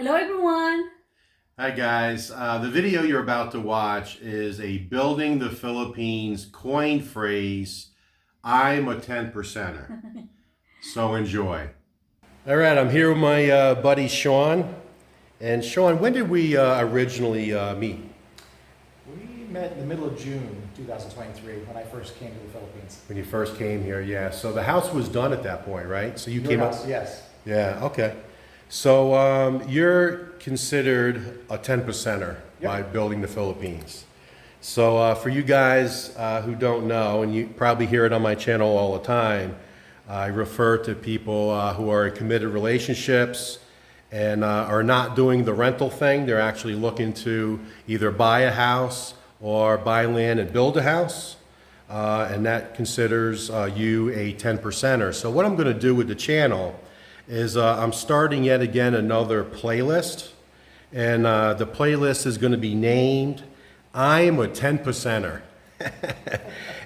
Hello everyone. Hi guys, the video you're about to watch is a Building the Philippines coin phrase, I'm a 10%er. So enjoy. All right, I'm here with my buddy Sean. And Sean, when did we originally meet? We met in the middle of June 2023 when I first came to the Philippines. When you first came here, yeah. So the house was done at that point, right? So you Your came house, up. yes. Yeah, okay. So you're considered a 10%er by Building the Philippines. So for you guys who don't know, and you probably hear it on my channel all the time, I refer to people who are in committed relationships and are not doing the rental thing. They're actually looking to either buy a house or buy land and build a house. And that considers you a 10%er. So what I'm going to do with the channel is I'm starting yet again another playlist, and the playlist is going to be named I'm a 10%er.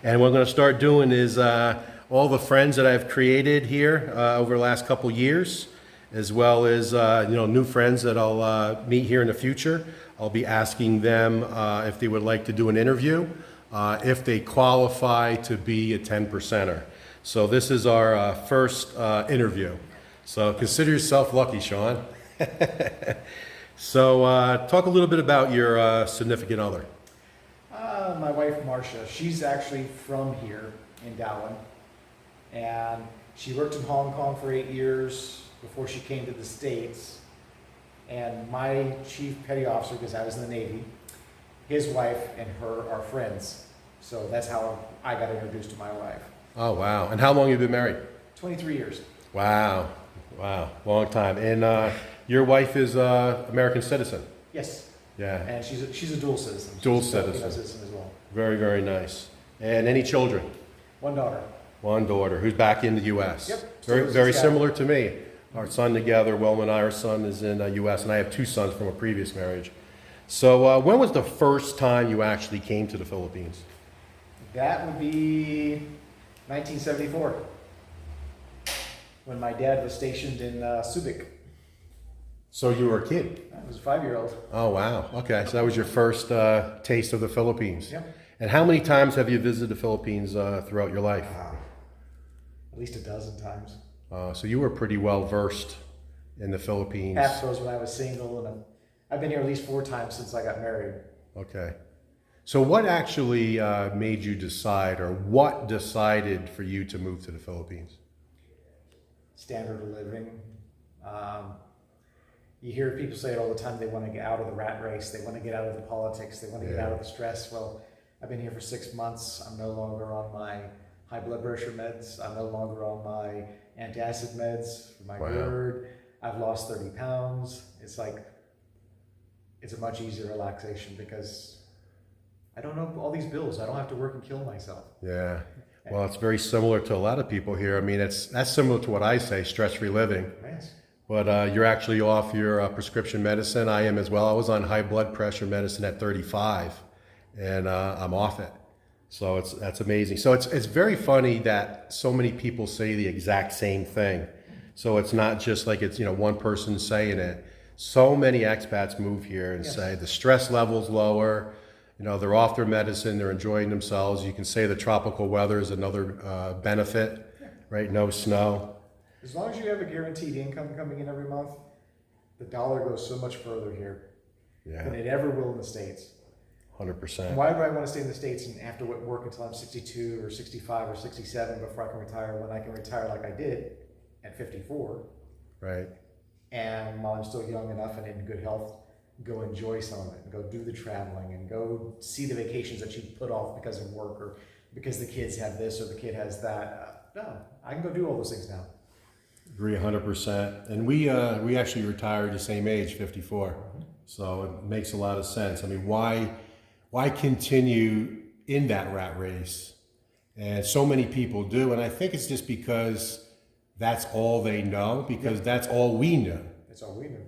And what I'm going to start doing is all the friends that I've created here over the last couple years, as well as new friends that I'll meet here in the future. I'll be asking them if they would like to do an interview, if they qualify to be a 10%er. So this is our first interview. So consider yourself lucky, Sean. So talk a little bit about your significant other. My wife, Marsha, she's actually from here in Darwin. And she worked in Hong Kong for 8 years before she came to the States. And my chief petty officer, because I was in the Navy, his wife and her are friends. So that's how I got introduced to my wife. Oh, wow. And how long have you been married? 23 years. Wow. Wow. Long time. And your wife is an American citizen? Yes. Yeah. And she's a dual citizen. Dual She's a Filipino citizen. citizen as well. Very, very nice. And any children? One daughter. One daughter who's back in the U.S. Yep. Very, very similar to me. Our son together, Wilma and I, our son is in the U.S., and I have two sons from a previous marriage. So when was the first time you actually came to the Philippines? That would be 1974, when my dad was stationed in Subic. So you were a kid? I was a 5-year-old. Oh, wow. Okay, so that was your first taste of the Philippines. Yep. And how many times have you visited the Philippines throughout your life? At least a dozen times. So you were pretty well versed in the Philippines. Half those when I was single, and I've been here at least 4 times since I got married. Okay. So what actually made you decide, or what decided for you to move to the Philippines? Standard of living. You hear people say it all the time, they want to get out of the rat race, they want to get out of the politics, they want to get out of the stress. Well, I've been here for 6 months. I'm no longer on my high blood pressure meds. I'm no longer on my antacid meds for my GERD. I've lost 30 pounds. It's like, it's a much easier relaxation because I don't know all these bills. I don't have to work and kill myself. Yeah. Well, it's very similar to a lot of people here. I mean, that's similar to what I say, stress-free living. Yes. But you're actually off your prescription medicine. I am as well. I was on high blood pressure medicine at 35, and I'm off it. So that's amazing. So it's very funny that so many people say the exact same thing. So it's not just like it's one person saying it. So many expats move here and say the stress level's lower. They're off their medicine. They're enjoying themselves. You can say the tropical weather is another benefit, right? No snow. As long as you have a guaranteed income coming in every month, the dollar goes so much further here than it ever will in the States. 100%. And why do I want to stay in the States and have to work until I'm 62 or 65 or 67 before I can retire, when I can retire like I did at 54? Right. And while I'm still young enough and in good health, go enjoy some of it and go do the traveling and go see the vacations that you put off because of work or because the kids have this or the kid has that. No, I can go do all those things now. Agree 100%. And we actually retired the same age, 54. So it makes a lot of sense. I mean, why continue in that rat race? And so many people do. And I think it's just because that's all they know, because that's all we know. That's all we know.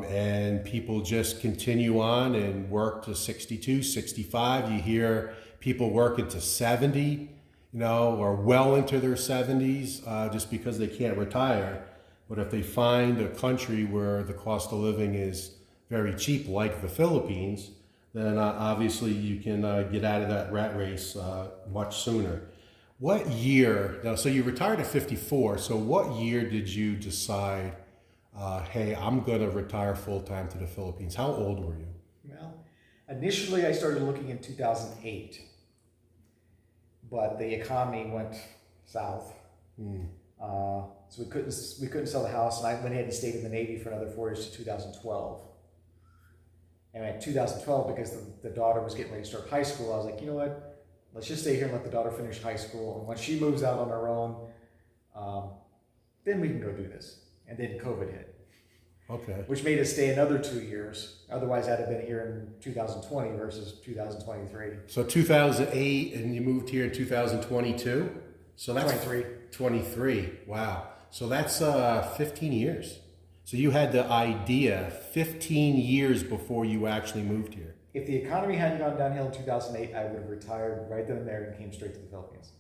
And people just continue on and work to 62, 65. You hear people working to 70, or well into their 70s just because they can't retire. But if they find a country where the cost of living is very cheap, like the Philippines, then obviously you can get out of that rat race much sooner. What year, now, so you retired at 54, so what year did you decide, hey, I'm gonna retire full-time to the Philippines? How old were you? Well, initially I started looking in 2008, but the economy went south. So we couldn't sell the house, and I went ahead and stayed in the Navy for another 4 years to 2012. And in 2012, because the daughter was getting ready to start high school, I was like, you know what? Let's just stay here and let the daughter finish high school. And once she moves out on her own, then we can go do this. And then COVID hit. Okay. Which made us stay another 2 years. Otherwise, I'd have been here in 2020 versus 2023. So 2008, and you moved here in 2022? So that's 23. Wow. So that's 15 years. So you had the idea 15 years before you actually moved here. If the economy hadn't gone downhill in 2008, I would have retired right then and there and came straight to the Philippines.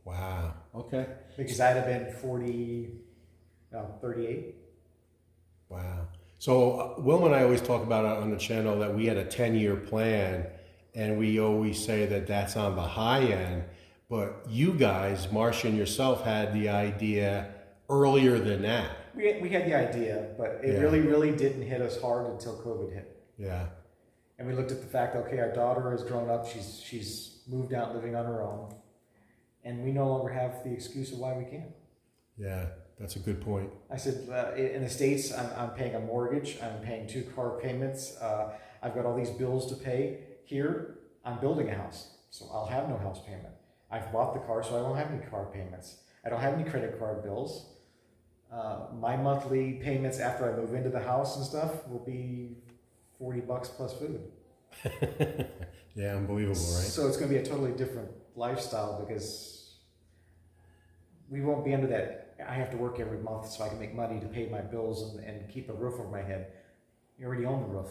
Wow. Okay. Because I'd have been 38. Wow. So Wilma and I always talk about on the channel that we had a 10-year plan, and we always say that that's on the high end. But you guys, Marsha and yourself, had the idea earlier than that. We had the idea, but it really didn't hit us hard until COVID hit. Yeah. And we looked at the fact, okay, our daughter has grown up, she's moved out living on her own, and we no longer have the excuse of why we can't. Yeah, that's a good point. I said, in the States, I'm paying a mortgage, I'm paying 2 car payments, I've got all these bills to pay. Here, I'm building a house, so I'll have no house payment. I've bought the car, so I don't have any car payments. I don't have any credit card bills. My monthly payments after I move into the house and stuff will be $40 plus food. Yeah, unbelievable, right? So it's going to be a totally different lifestyle because we won't be under that. I have to work every month so I can make money to pay my bills and keep a roof over my head. You already own the roof.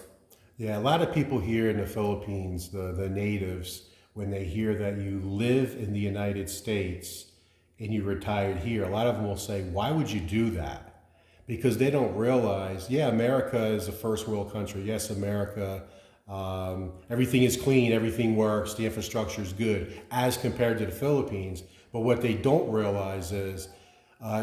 Yeah, a lot of people here in the Philippines, the natives, when they hear that you live in the United States and you retired here, a lot of them will say, why would you do that? Because they don't realize, yeah, America is a first world country. Yes, America, everything is clean, everything works, the infrastructure is good as compared to the Philippines. But what they don't realize is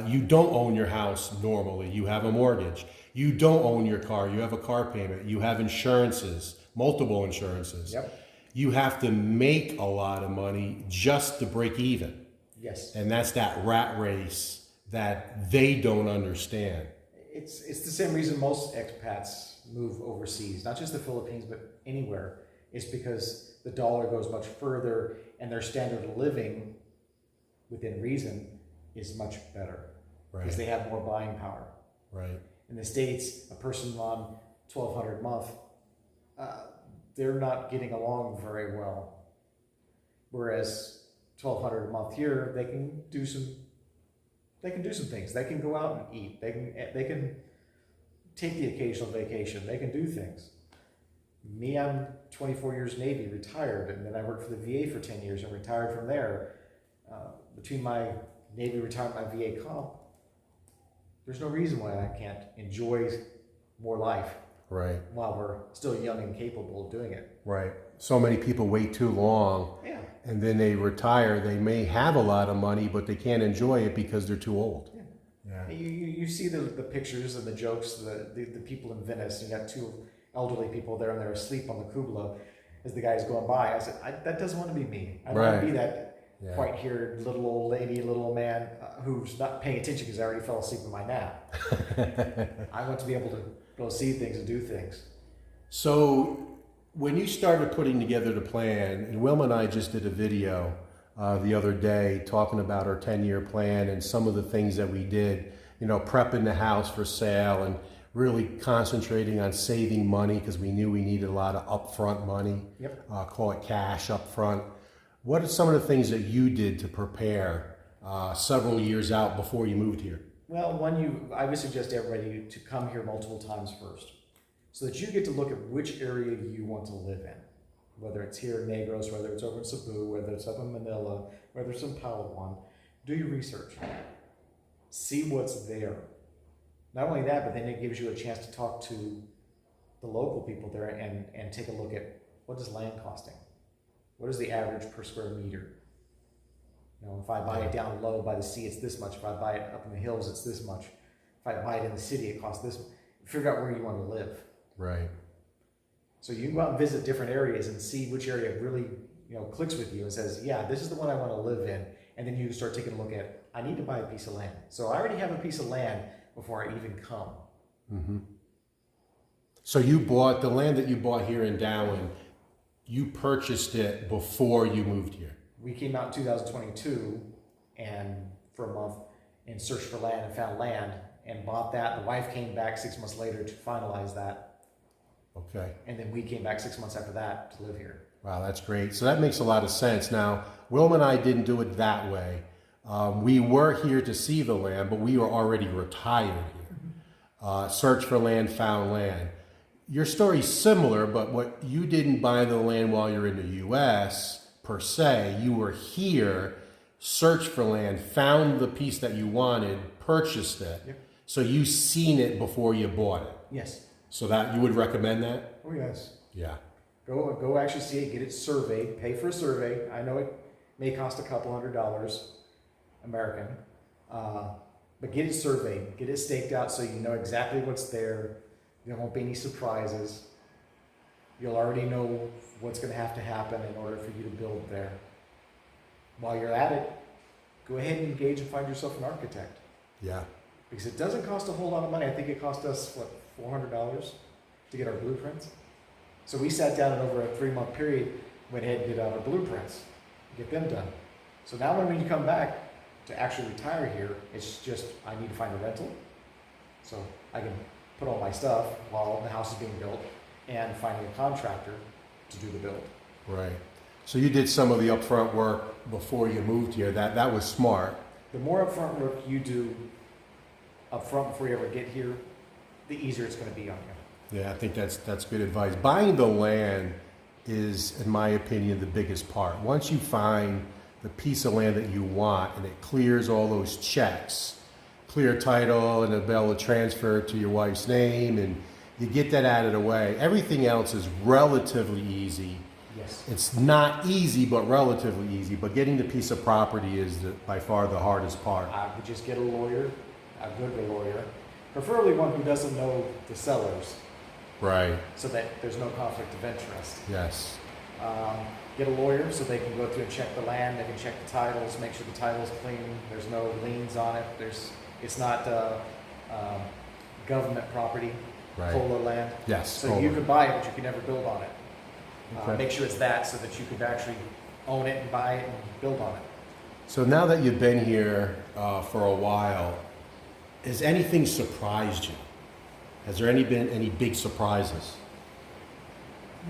you don't own your house normally. You have a mortgage. You don't own your car. You have a car payment. You have insurances, multiple insurances. Yep. You have to make a lot of money just to break even. Yes. And that's that rat race that they don't understand. It's the same reason most expats move overseas, not just the Philippines, but anywhere. It's because the dollar goes much further and their standard of living, within reason, is much better. Right. Because they have more buying power. Right. In the States, a person on $1,200 a month, they're not getting along very well. Whereas $1,200 a month here, they can do some things. They can go out and eat. They can take the occasional vacation. They can do things. Me, I'm 24 years Navy, retired, and then I worked for the VA for 10 years and retired from there. Between my Navy retirement, my VA comp, there's no reason why I can't enjoy more life. Right. While we're still young and capable of doing it. Right. So many people wait too long. Yeah. And then they retire. They may have a lot of money, but they can't enjoy it because they're too old. Yeah. You see the pictures and the jokes, the people in Venice. You got 2 elderly people there and they're asleep on the cupola as the guy's going by. I said, that doesn't want to be me. I don't want to be that white-haired little old lady, little old man who's not paying attention because I already fell asleep in my nap. I want to be able to go see things and do things. So when you started putting together the plan, and Wilma and I just did a video the other day talking about our 10-year plan and some of the things that we did, prepping the house for sale and really concentrating on saving money because we knew we needed a lot of upfront money. Yep. Call it cash upfront. What are some of the things that you did to prepare several years out before you moved here? Well, I would suggest everybody to come here multiple times first, so that you get to look at which area you want to live in, whether it's here in Negros, whether it's over in Cebu, whether it's up in Manila, whether it's in Palawan. Do your research. See what's there. Not only that, but then it gives you a chance to talk to the local people there and take a look at what is land costing? What is the average per square meter? You know, if I buy it down low by the sea, it's this much. If I buy it up in the hills, it's this much. If I buy it in the city, it costs this. Figure out where you want to live. Right. So you can go out and visit different areas and see which area really, you know, clicks with you and says, yeah, this is the one I want to live in. And then you start taking a look at, I need to buy a piece of land. So I already have a piece of land before I even come. Mm-hmm. So you bought the land that you bought here in Darwin, you purchased it before you moved here. We came out in 2022 and for a month and searched for land and found land and bought that. The wife came back 6 months later to finalize that. Okay. And then we came back 6 months after that to live here. Wow, that's great. So that makes a lot of sense. Now, Wilma and I didn't do it that way. We were here to see the land, but we were already retired here. Searched for land, found land. Your story's similar, but what you didn't buy the land while you're in the U.S. per se. You were here, searched for land, found the piece that you wanted, purchased it. Yep. So you seen it before you bought it. Yes. So that you would recommend that? Oh, yes. Yeah. Go actually see it, get it surveyed, pay for a survey. I know it may cost a couple $100 American, but get it surveyed, get it staked out so you know exactly what's there. There won't be any surprises. You'll already know what's going to happen in order for you to build there. While you're at it, go ahead and engage and find yourself an architect. Yeah. Because it doesn't cost a whole lot of money. I think it cost us, what, $400 to get our blueprints? So we sat down and over a 3-month period, went ahead and did our blueprints, get them done. So now when you come back to actually retire here, it's just, I need to find a rental. So I can put all my stuff while the house is being built and finding a contractor to do the build. Right. So you did some of the upfront work before you moved here. That was smart. The more upfront work you do upfront before you ever get here, the easier it's going to be on you. Yeah, I think that's good advice. Buying the land is, in my opinion, the biggest part. Once you find the piece of land that you want and it clears all those checks, clear title and a bill of transfer to your wife's name, and you get that out of the way, everything else is relatively easy. Yes. It's not easy, but relatively easy. But getting the piece of property is by far the hardest part. I would just get a lawyer, a good lawyer, preferably one who doesn't know the sellers, Right. so that there's no conflict of interest. Yes. Get a lawyer so they can go through and check the land, they can check the titles, make sure the title's clean, there's no liens on it, it's not government property, Right. COLA land. Yes. So you could buy it, but you can never build on it. Okay. Make sure it's that so that you could actually own it and buy it and build on it. So now that you've been here for a while, has anything surprised you? Has there been any big surprises?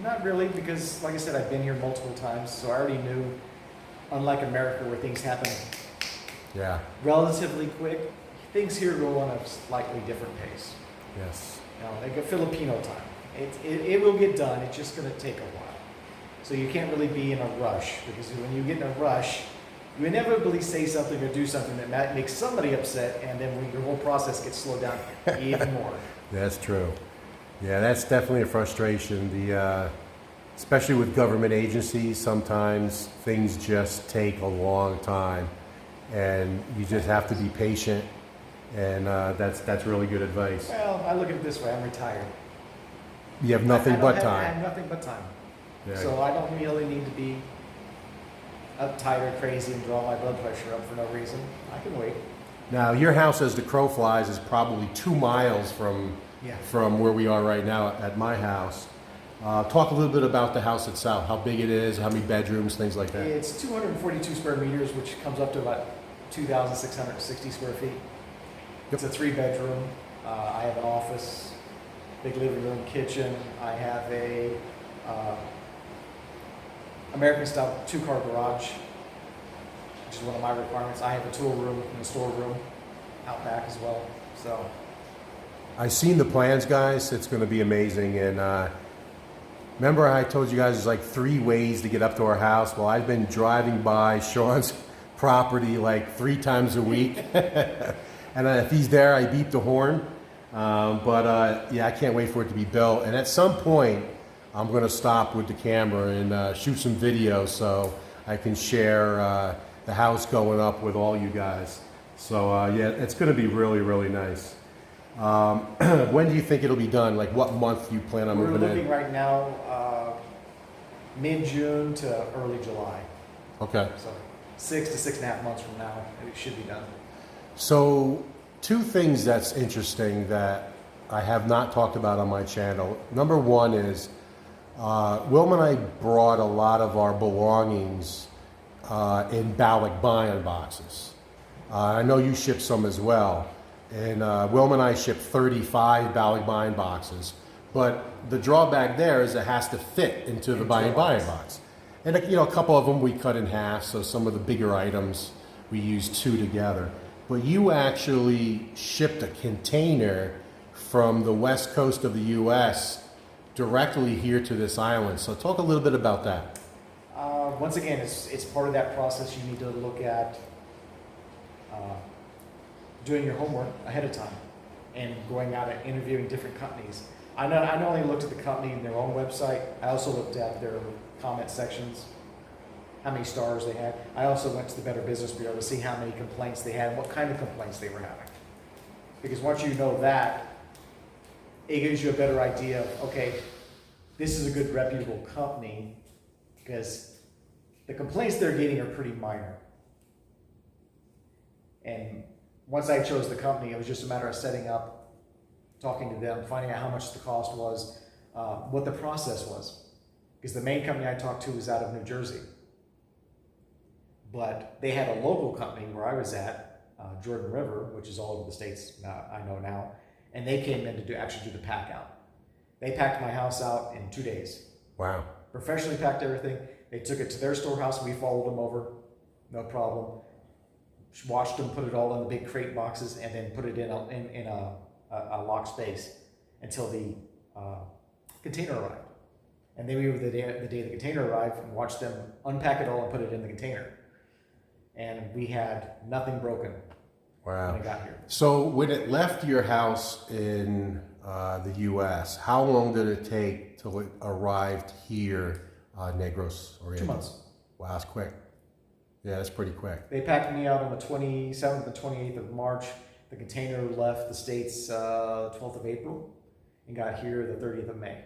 Not really, because like I said, I've been here multiple times, so I already knew, unlike America where things happen Yeah. relatively quick, things here go on a slightly different pace. Yes. You know, like a Filipino time. It will get done, it's just going to take a while. So you can't really be in a rush, because when you get in a rush, you inevitably say something or do something that makes somebody upset, and then your whole process gets slowed down even more. That's true. Yeah, that's definitely a frustration. Especially with government agencies, sometimes things just take a long time, and you just have to be patient. And that's really good advice. Well, I look at it this way, I'm retired. You have nothing but I time. have nothing but time. Yeah. So I don't really need to be uptight or crazy and draw my blood pressure up for no reason. I can wait. Now, your house, as the crow flies, is probably 2 miles from where we are right now at my house. Talk a little bit about the house itself, how big it is, how many bedrooms, things like that. It's 242 square meters, which comes up to about 2,660 square feet. It's a 3-bedroom. I have an office, big living room, kitchen. I have a American-style 2-car garage, which is one of my requirements. I have a tool room and a storeroom out back as well. So I've seen the plans, guys. It's going to be amazing. And remember I told you guys there's like 3 ways to get up to our house? Well, I've been driving by Sean's property like 3 times a week. And if he's there, I beep the horn. Yeah, I can't wait for it to be built. And at some point, I'm going to stop with the camera and shoot some video so I can share the house going up with all you guys. So yeah, it's going to be really, really nice. When do you think it'll be done? Like what month do you plan on We're moving looking in? right now, mid-June to early July. Okay. So 6 to 6.5 months from now, it should be done. So two things that's interesting that I have not talked about on my channel. Number one is Wilma and I brought a lot of our belongings in Balik buy-in boxes. I know you ship some as well. And Wilma and I shipped 35 Balik buy-in boxes. But the drawback there is it has to fit into the buy-in box. And you know, a couple of them we cut in half, so some of the bigger items we used two together. But you actually shipped a container from the west coast of the U.S. directly here to this island. So talk a little bit about that. Once again, it's part of that process. You need to look at doing your homework ahead of time and going out and interviewing different companies. I not only looked at the company and their own website, I also looked at their comment sections, how many stars they had. I also went to the Better Business Bureau to see how many complaints they had and what kind of complaints they were having. Because once you know that, it gives you a better idea of, okay, this is a good reputable company, because the complaints they're getting are pretty minor. And once I chose the company, it was just a matter of setting up, talking to them, finding out how much the cost was, what the process was. Because the main company I talked to was out of New Jersey. But they had a local company where I was at, Jordan River, which is all over the states, I know now, and they came in to actually do the pack out. They packed my house out in 2 days. Wow. Professionally packed everything. They took it to their storehouse, we followed them over, no problem. Washed them, put it all in the big crate boxes, and then put it in a locked space until the container arrived. And then we were the day the container arrived and watched them unpack it all and put it in the container. And we had nothing broken. Wow. When it got here. So when it left your house in the U.S., how long did it take till it arrived here, Negros? Or 2 months. Wow, that's quick. Yeah, that's pretty quick. They packed me out on the 27th and 28th of March. The container left the States 12th of April and got here the 30th of May.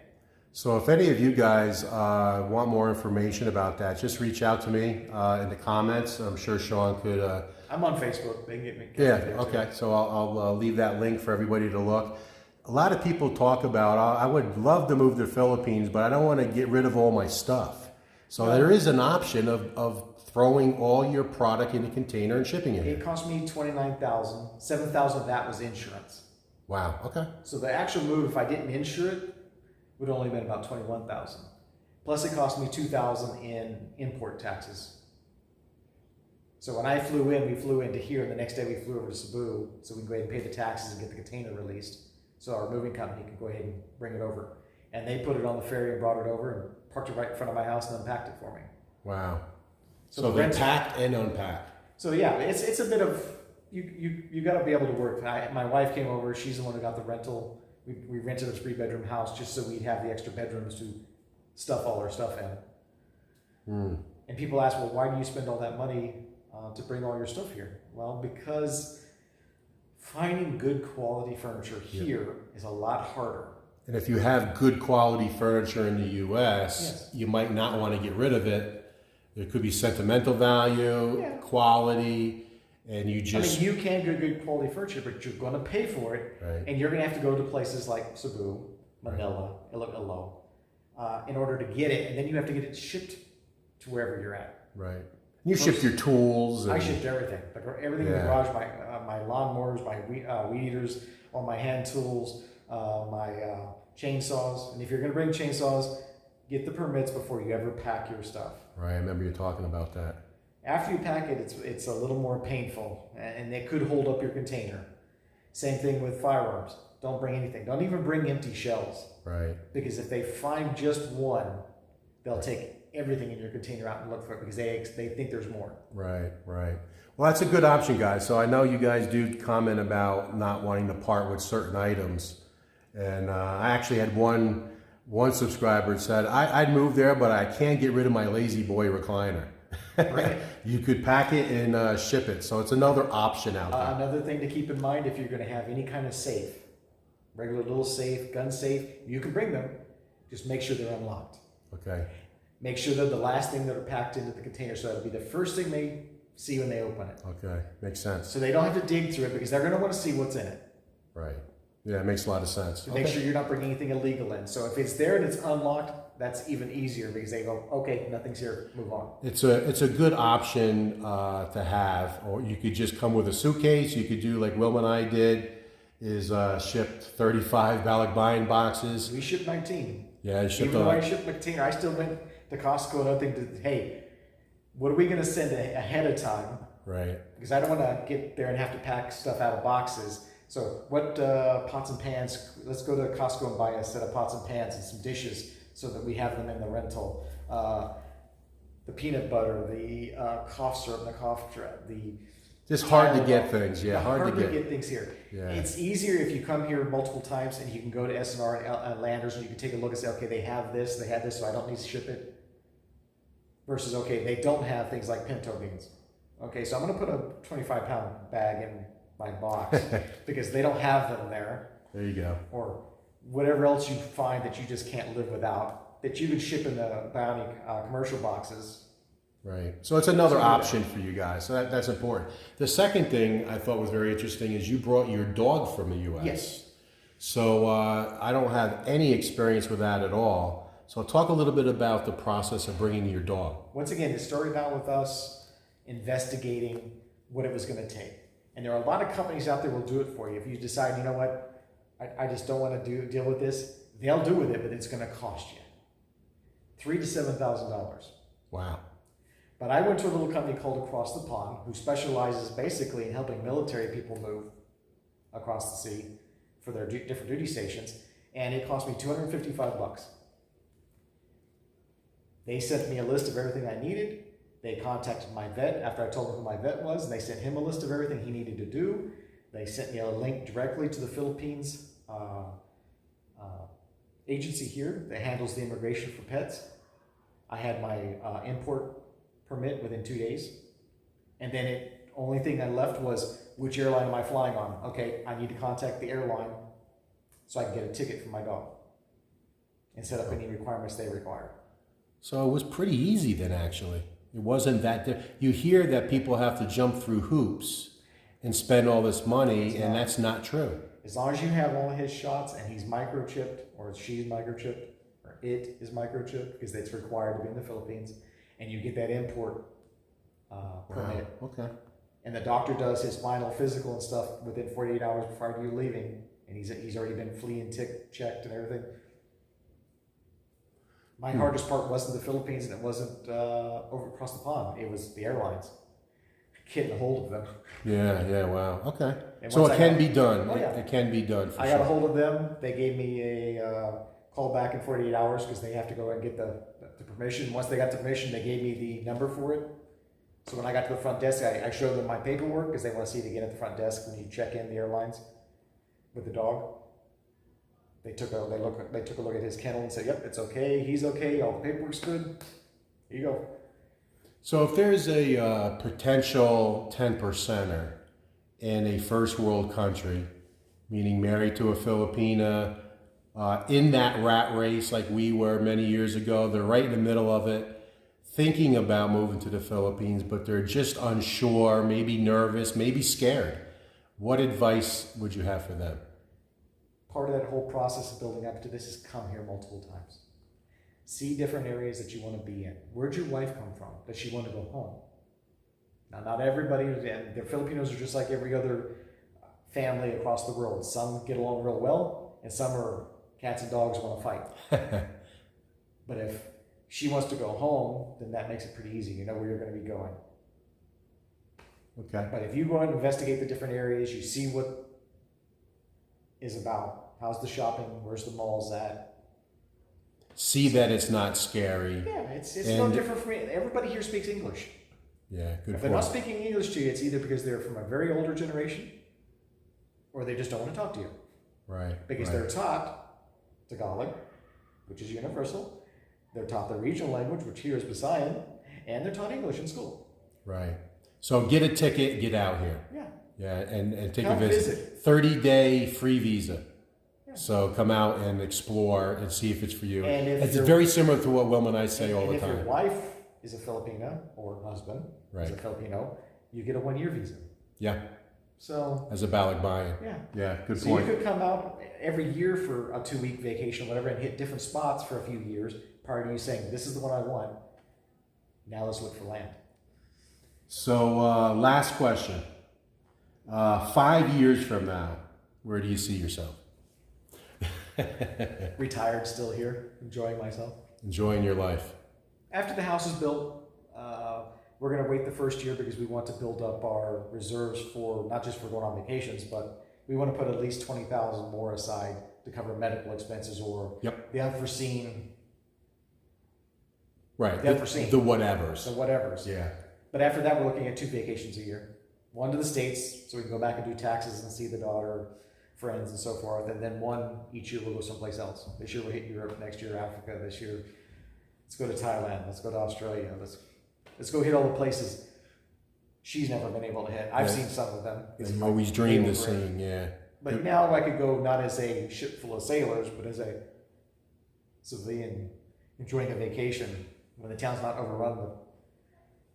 So if any of you guys want more information about that, just reach out to me in the comments. I'm sure Sean could... I'm on Facebook. They can get me. Yeah, okay. So I'll leave that link for everybody to look. A lot of people talk about, I would love to move to the Philippines, but I don't want to get rid of all my stuff. So there is an option of throwing all your product in a container and shipping it. It cost me $29,000. $7,000 of that was insurance. Wow, okay. So the actual move, if I didn't insure it, would have only been about $21,000. Plus it cost me $2,000 in import taxes. So when I flew in, we flew into here, and the next day we flew over to Cebu, so we can go ahead and pay the taxes and get the container released, so our moving company can go ahead and bring it over. And they put it on the ferry and brought it over and parked it right in front of my house and unpacked it for me. Wow. So So the they rent- packed and unpacked. So yeah, it's a bit of, you got to be able to work. My wife came over, she's the one who got the rental. We rented a 3-bedroom house just so we'd have the extra bedrooms to stuff all our stuff in. And people ask, well, why do you spend all that money to bring all your stuff here? Well, because finding good quality furniture here is a lot harder. And if you have good quality furniture in the U.S., Yes. you might not want to get rid of it. There could be sentimental value, Yeah. quality, and you just... I mean, you can get good quality furniture, but you're going to pay for it. Right. And you're going to have to go to places like Cebu, Manila, Iloilo, in order to get it. And then you have to get it shipped to wherever you're at. Right. You shipped your tools. I shipped everything. Like everything in the garage, my lawnmowers, my weed eaters, all my hand tools, my chainsaws. And if you're going to bring chainsaws, get the permits before you ever pack your stuff. Right, I remember you talking about that. After you pack it, it's a little more painful, and it could hold up your container. Same thing with firearms. Don't bring anything. Don't even bring empty shells. Right. Because if they find just one, they'll take everything in your container out and look for it because they think there's more. Right, right. Well, that's a good option, guys. So I know you guys do comment about not wanting to part with certain items. And I actually had one subscriber said, I'd move there, but I can't get rid of my Lazy Boy recliner. Right. You could pack it and ship it. So it's another option out there. Another thing to keep in mind, if you're going to have any kind of safe, regular little safe, gun safe, you can bring them. Just make sure they're unlocked. Okay. Make sure they're the last thing that are packed into the container, so that'll be the first thing they see when they open it. Okay. Makes sense. So they don't have to dig through it because they're going to want to see what's in it. Right. Yeah, it makes a lot of sense. To make sure you're not bringing anything illegal in. So if it's there and it's unlocked, that's even easier because they go, okay, nothing's here, move on. It's a good option to have, or you could just come with a suitcase. You could do like Will and I did, is shipped 35 Balabayan boxes. We shipped 19. Yeah, I shipped Even though I shipped 19, I still went to Costco and other things to, hey, what are we going to send ahead of time? Right. Because I don't want to get there and have to pack stuff out of boxes. So what pots and pans, let's go to Costco and buy a set of pots and pans and some dishes so that we have them in the rental. The peanut butter, the cough syrup, and the cough drop, the... Just hard to get things, yeah, hard to get things here. Yeah. It's easier if you come here multiple times and you can go to S&R and Landers and you can take a look and say, okay, they have this, so I don't need to ship it. Versus, okay, they don't have things like pinto beans. Okay, so I'm going to put a 25-pound bag in my box because they don't have them there. There you go. Or whatever else you find that you just can't live without, that you can ship in the Bounty commercial boxes. Right. So it's another option for you guys. So that's important. The second thing I thought was very interesting is you brought your dog from the U.S. Yes. So I don't have any experience with that at all. So talk a little bit about the process of bringing your dog. Once again, it started out with us investigating what it was going to take. And there are a lot of companies out there will do it for you. If you decide, you know what, I just don't want to deal with this, they'll do with it, but it's going to cost you $3,000 to $7,000. Wow. But I went to a little company called Across the Pond, who specializes basically in helping military people move across the sea for their different duty stations, and it cost me $255. They sent me a list of everything I needed. They contacted my vet after I told them who my vet was, and they sent him a list of everything he needed to do. They sent me a link directly to the Philippines agency here that handles the immigration for pets. I had my import permit within 2 days. And then only thing I left was, which airline am I flying on? Okay, I need to contact the airline so I can get a ticket for my dog and set up any requirements they require. So it was pretty easy then, actually. It wasn't that you hear that people have to jump through hoops and spend all this money, and that's not true. As long as you have all his shots and he's microchipped, or she's microchipped, or it is microchipped, because it's required to be in the Philippines, and you get that import permit. Wow. Okay. And the doctor does his final physical and stuff within 48 hours prior to you leaving, and he's already been flea and tick checked and everything. My hardest part wasn't the Philippines, and it wasn't over across the pond. It was the airlines. Getting a hold of them. Yeah, wow. Okay. And So once it I can got- be done. Oh, yeah. It can be done for I sure. got a hold of them. They gave me a call back in 48 hours because they have to go and get the permission. Once they got the permission, they gave me the number for it. So when I got to the front desk, I showed them my paperwork because they want to see it again at the front desk when you check in the airlines with the dog. They took a look at his kennel and said, "Yep, it's okay. He's okay. All the paperwork's good. Here you go." So if there's a potential 10%er in a first world country, meaning married to a Filipina, in that rat race like we were many years ago, they're right in the middle of it, thinking about moving to the Philippines, but they're just unsure, maybe nervous, maybe scared. What advice would you have for them? Part of that whole process of building up to this is come here multiple times. See different areas that you want to be in. Where'd your wife come from? Does she want to go home? Now, not everybody, and the Filipinos are just like every other family across the world. Some get along real well, and some are cats and dogs want to fight. But if she wants to go home, then that makes it pretty easy. You know where you're going to be going. Okay. But if you go and investigate the different areas, you see what is about. How's the shopping? Where's the malls at? see that it's not scary. Yeah, it's no different from me. Everybody here speaks English. Yeah, good If they're not point. speaking English to you, it's either because they're from a very older generation or they just don't want to talk to you. Right. Because right. they're taught Tagalog, which is universal. They're taught the regional language, which here is Visayan, and they're taught English in school. Right. So get a ticket, get out here. Yeah. Yeah, and take Come a visit. 30-day free visa. Yeah. So come out and explore and see if it's for you. And if it's your- very similar to what Wilma and I say all And the if your time. wife is a Filipino or husband is a Right. Filipino, you get a 1-year visa. Yeah, So as a balikbayan. yeah. Yeah, good So point. you could come out every year for a 2-week vacation or whatever and hit different spots for a few years prior to you saying, this is the one I want. Now let's look for land. So last question. 5 years from now, where do you see yourself? Retired, still here, enjoying myself. Enjoying your life. After the house is built, we're going to wait the first year because we want to build up our reserves for, not just for going on vacations, but we want to put at least 20,000 more aside to cover medical expenses or Yep. the unforeseen, Right. The unforeseen. The whatevers. so whatever's. Yeah. But after that, we're looking at 2 vacations a year. One to the States, so we can go back and do taxes and see the daughter, friends, and so forth. And then one each year we'll go someplace else. This year we'll hit Europe, next year Africa, this year let's go to Thailand, let's go to Australia, let's go hit all the places she's never been able to hit. I've Yeah. seen some of them. It's You my always dreamed of favorite. seeing, yeah. But now I could go not as a ship full of sailors, but as a civilian enjoying a vacation when the town's not overrun with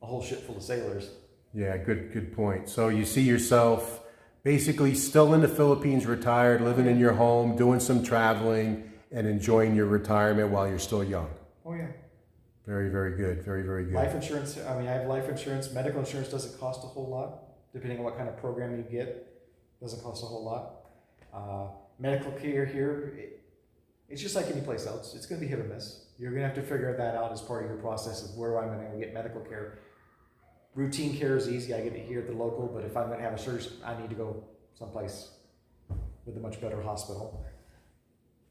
a whole ship full of sailors. Yeah, good point. So you see yourself basically still in the Philippines, retired, living in your home, doing some traveling, and enjoying your retirement while you're still young. Oh yeah. Very, very good. Very, very good. Life insurance, I mean, I have life insurance. Medical insurance doesn't cost a whole lot, depending on what kind of program you get. Doesn't cost a whole lot. Medical care here, it's just like any place else. It's going to be hit or miss. You're going to have to figure that out as part of your process of where I'm going to get medical care. Routine care is easy. I get it here at the local, but if I'm going to have a surgery, I need to go someplace with a much better hospital.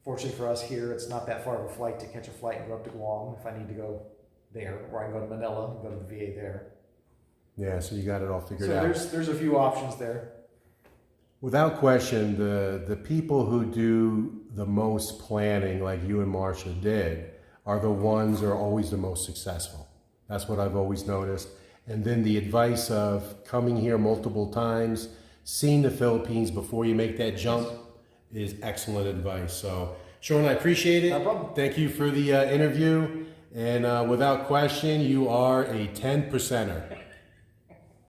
Fortunately for us here, it's not that far of a flight to catch a flight and go up to Guam if I need to go there, or I can go to Manila and go to the VA there. Yeah, so you got it all figured So out. there's a few options there. Without question, the people who do the most planning, like you and Marsha did, are the ones who are always the most successful. That's what I've always noticed. And then the advice of coming here multiple times, seeing the Philippines before you make that jump is excellent advice. So, Sean, I appreciate it. No problem. Thank you for the interview. And without question, you are a 10%er.